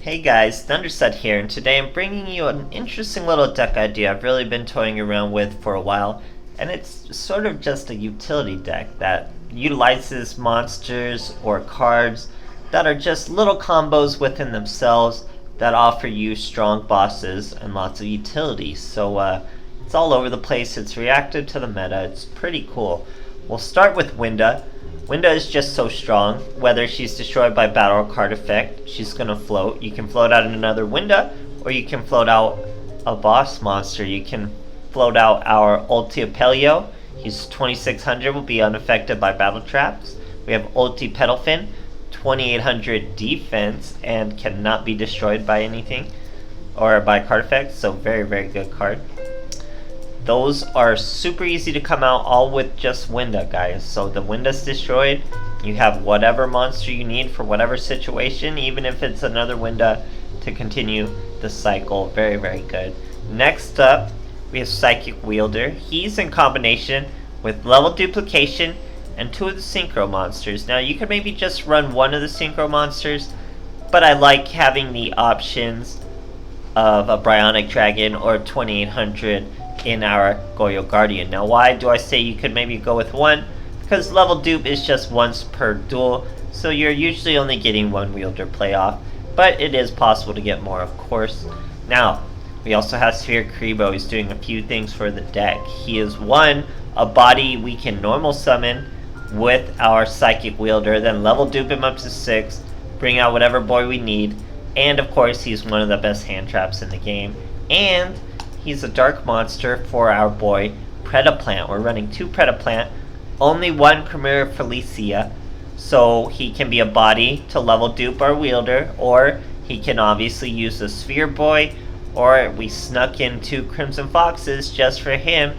Hey guys, Thunderset here, and today I'm bringing you an interesting little deck idea I've really been toying around with for a while, and it's sort of just a utility deck that utilizes monsters or cards that are just little combos within themselves that offer you strong bosses and lots of utility. So it's all over the place, it's reactive to the meta, it's pretty cool. We'll start with Winda. Winda is just so strong. Whether she's destroyed by battle or card effect, she's gonna float. You can float out another Winda, or you can float out a boss monster. You can float out our Ulti Apelio. He's 2600, will be unaffected by battle traps. We have Ulti Petalfin, 2800 defense, and cannot be destroyed by anything or by card effects, so very, very good card. Those are super easy to come out all with just Winda, guys. So the Winda's destroyed, you have whatever monster you need for whatever situation, even if it's another Winda to continue the cycle. Very, very good. Next up, we have Psychic Wielder. He's in combination with Level Duplication and 2 of the Synchro monsters. Now you could maybe just run 1 of the Synchro monsters, but I like having the options of a Bionic Dragon or 2800 in our Goyo Guardian. Now why do I say you could maybe go with 1? Because level dupe is just once per duel, so you're usually only getting 1 wielder playoff, but it is possible to get more, of course. Now, we also have Sphere Kribo. He's doing a few things for the deck. He is a body we can normal summon with our Psychic Wielder, then level dupe him up to 6, bring out whatever boy we need, and of course he's one of the best hand traps in the game, and he's a dark monster for our boy Predaplant. We're running 2 Predaplant, only 1 Chimera Felicia, so he can be a body to level dupe our wielder, or he can obviously use a Sphere Boy, or we snuck in 2 Crimson Foxes just for him,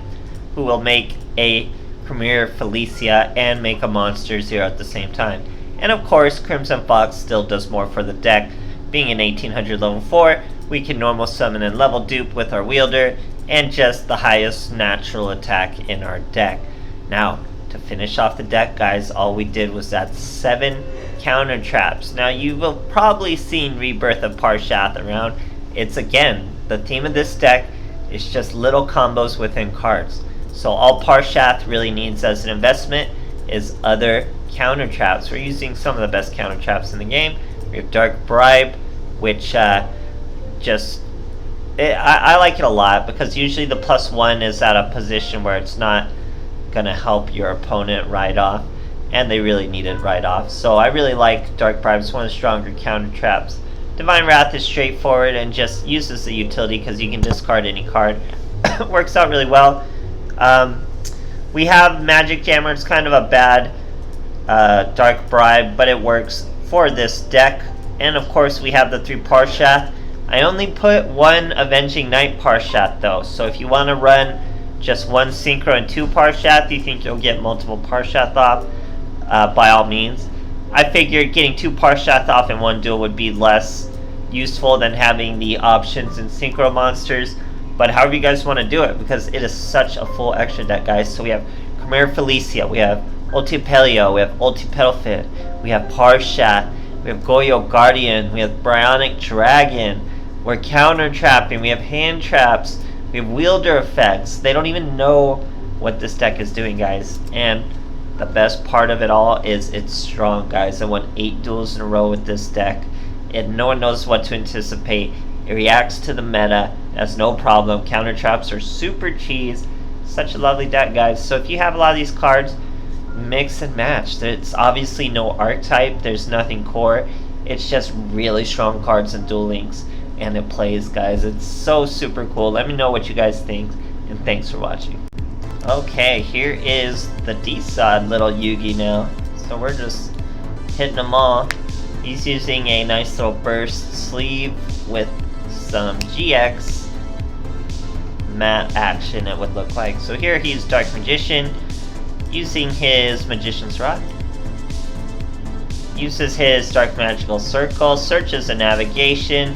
who will make a Chimera Felicia and make a monster 0 at the same time. And of course, Crimson Fox still does more for the deck. Being an 1800 level 4, we can normal summon and level dupe with our wielder, and just the highest natural attack in our deck. Now, to finish off the deck, guys, all we did was add 7 counter traps. Now, you will probably seen Rebirth of Parshath around. It's, again, the theme of this deck is just little combos within cards. So all Parshath really needs as an investment is other counter traps. We're using some of the best counter traps in the game. We have Dark Bribe, which I like it a lot, because usually the +1 is at a position where it's not gonna help your opponent right off, and they really need it right off. So I really like Dark Bribe. It's one of the stronger counter traps. Divine Wrath is straightforward and just uses the utility because you can discard any card. Works out really well. We have Magic Jammer. It's kind of a bad Dark Bribe, but it works for this deck. And of course we have the 3 Parshath. I only put 1 Avenging Knight Parshath though, so if you want to run just 1 Synchro and 2 Parshath, you think you'll get multiple Parshath off, by all means. I figured getting 2 Parshath off in 1 duel would be less useful than having the options in Synchro monsters, but however you guys want to do it, because it is such a full extra deck, guys. So we have Chimera Felicia, we have Ulti Apelio, we have Ulti Petalfin, we have Parshath, we have Goyo Guardian, we have Bionic Dragon, we're counter trapping, we have hand traps, we have wielder effects. They don't even know what this deck is doing, guys. And the best part of it all is it's strong, guys. I won 8 duels in a row with this deck, and no one knows what to anticipate. It reacts to the meta, has no problem. Counter traps are super cheese. Such a lovely deck, guys. So if you have a lot of these cards, mix and match. There's obviously no archetype, there's nothing core, it's just really strong cards and Duel Links, and it plays, guys. It's so super cool. Let me know what you guys think, and thanks for watching. Okay, here is the D-Sod little Yugi now. So we're just hitting them all. He's using a nice little burst sleeve with some GX matte action, it would look like. So here he's Dark Magician, using his Magician's Rod. Uses his Dark Magical Circle, searches a navigation,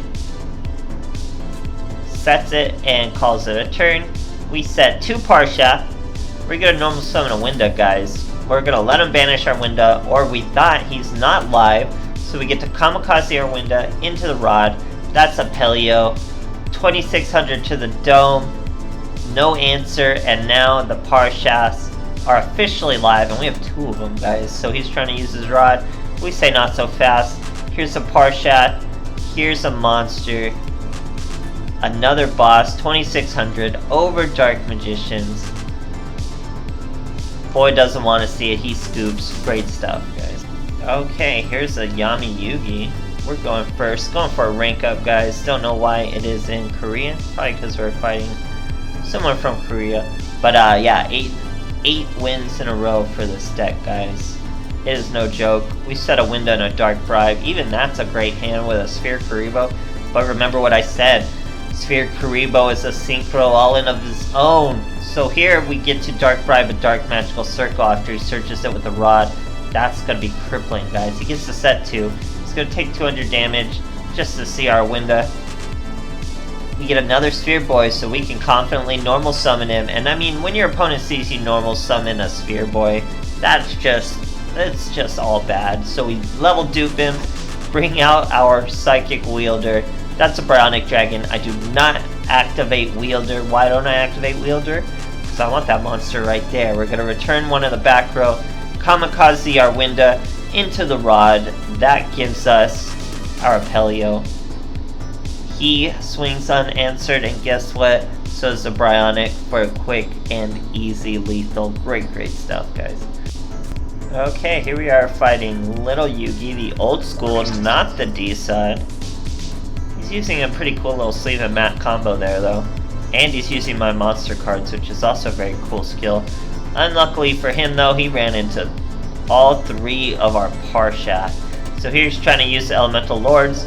sets it, and calls it a turn. We set 2 Parshath. We're gonna normal summon a Winda, guys. We're gonna let him banish our Winda, or we thought he's not live, So we get to kamikaze our window into the rod. That's a Pelio. 2600 to the dome. No answer, and now the Parshas are officially live, and we have 2 of them, guys. So he's trying to use his rod. We say not so fast. Here's a Parshat. Here's a monster. Another boss, 2600 over Dark Magicians. Boy doesn't want to see it, he scoops. Great stuff, guys. Okay, here's a Yami Yugi. We're going first, going for a rank up, guys. Don't know why it is in Korea. Probably because we're fighting someone from Korea. But yeah, 8 wins in a row for this deck, guys. It is no joke. We set a window and a Dark Bribe. Even that's a great hand with a Sphere Karibo. But remember what I said. Sphere Karibo is a synchro all in of his own. So here we get to Dark Bribe a Dark Magical Circle after he searches it with a rod. That's going to be crippling, guys. He gets to set 2. He's going to take 200 damage just to see our window. We get another Sphere Boy so we can confidently normal summon him. And I mean, when your opponent sees you normal summon a Sphere Boy, it's just all bad. So we level dupe him, bring out our Psychic Wielder. That's a Bionic Dragon. I do not activate Wielder. Why don't I activate Wielder? Because I want that monster right there. We're going to return one in the back row, kamikaze our window into the rod. That gives us our Pelio. He swings unanswered, and guess what? So is the Bionic for a quick and easy lethal. Great stuff, guys. Okay, here we are fighting Little Yugi, the old school, not the D side. He's using a pretty cool little sleeve and mat combo there, though. And he's using my monster cards, which is also a very cool skill. Unluckily for him, though, he ran into all 3 of our Parshat. So here's trying to use the Elemental Lords.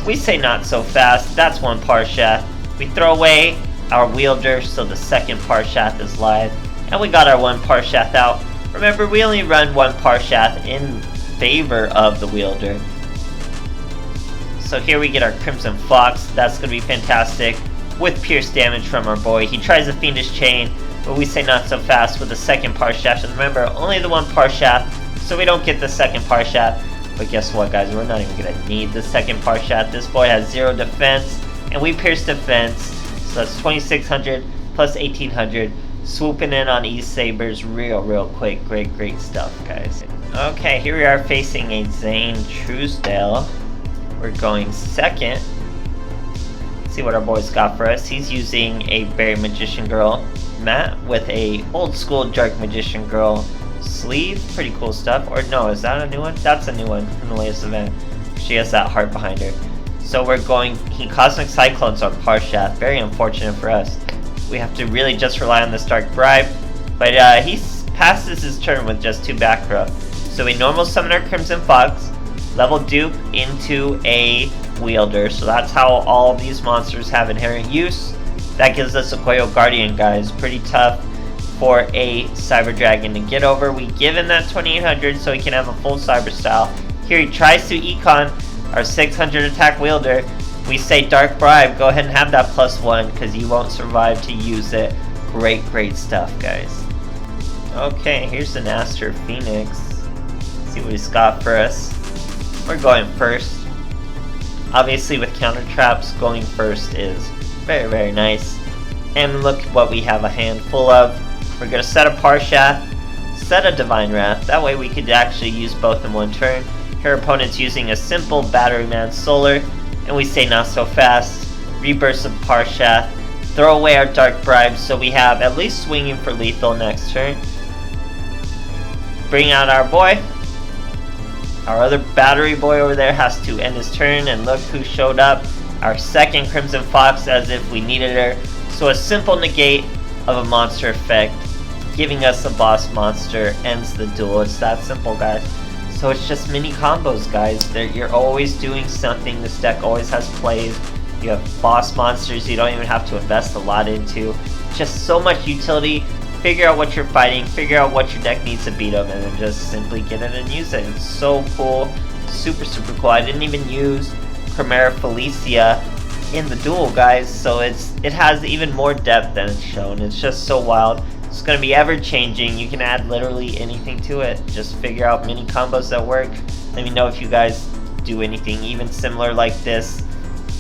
We say not so fast. That's 1 Parshat. We throw away our Wielder, so the second Parshat is live. And we got our 1 Parshat out. Remember, we only run 1 Parshat in favor of the Wielder. So here we get our Crimson Fox. That's going to be fantastic. With pierce damage from our boy. He tries a Fiendish Chain, but we say not so fast with the second Parshat. And remember, only the 1 Parshat, so we don't get the second Parshat. But guess what, guys? We're not even going to need the second Parshat. This boy has 0 defense, and we pierce defense. So that's 2600 plus 1800. Swooping in on E-Sabers real quick. Great stuff, guys. Okay, here we are facing a Zane Truesdale. We're going second. Let's see what our boy's got for us. He's using a Berry Magician Girl mat with a old school Dark Magician Girl sleeve. Pretty cool stuff. Or no, is that a new one? That's a new one from the latest event. She has that heart behind her. So we're going, he Cosmic Cyclones our Parshat. Very unfortunate for us. We have to really just rely on this Dark Bribe. But he passes his turn with just 2 back row. So we normal summon our Crimson Fox, level dupe into a Wielder. So that's how all of these monsters have inherent use. That gives us a Koyo Guardian, guys. Pretty tough for a Cyber Dragon to get over. We give him that 2800 so he can have a full Cyber style. Here he tries to econ our 600 attack Wielder. We say Dark Bribe, go ahead and have that +1 because you won't survive to use it. Great stuff, guys. Okay, here's an Aster Phoenix. Let's see what he's got for us. We're going first. Obviously with counter traps, going first is very nice. And look what we have a hand full of. We're going to set a Parshat, set a Divine Wrath. That way we could actually use both in 1 turn. Her opponent's using a simple Batteryman Solar. And we say not so fast. Rebirth of Parshat. Throw away our Dark Bribe so we have at least swinging for lethal next turn. Bring out our boy. Our other battery boy over there has to end his turn, and look who showed up. Our second Crimson Fox, as if we needed her. So a simple negate of a monster effect, giving us a boss monster, ends the duel. It's that simple, guys. So it's just mini combos, guys. You're always doing something. This deck always has plays. You have boss monsters you don't even have to invest a lot into. Just so much utility. Figure out what you're fighting, figure out what your deck needs to beat them, and then just simply get it and use it. It's so cool. Super cool. I didn't even use Chimera Felicia in the duel, guys, so it has even more depth than it's shown. It's just so wild. It's going to be ever changing. You can add literally anything to it. Just figure out mini combos that work. Let me know if you guys do anything even similar like this,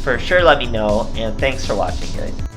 for sure let me know, and thanks for watching, guys.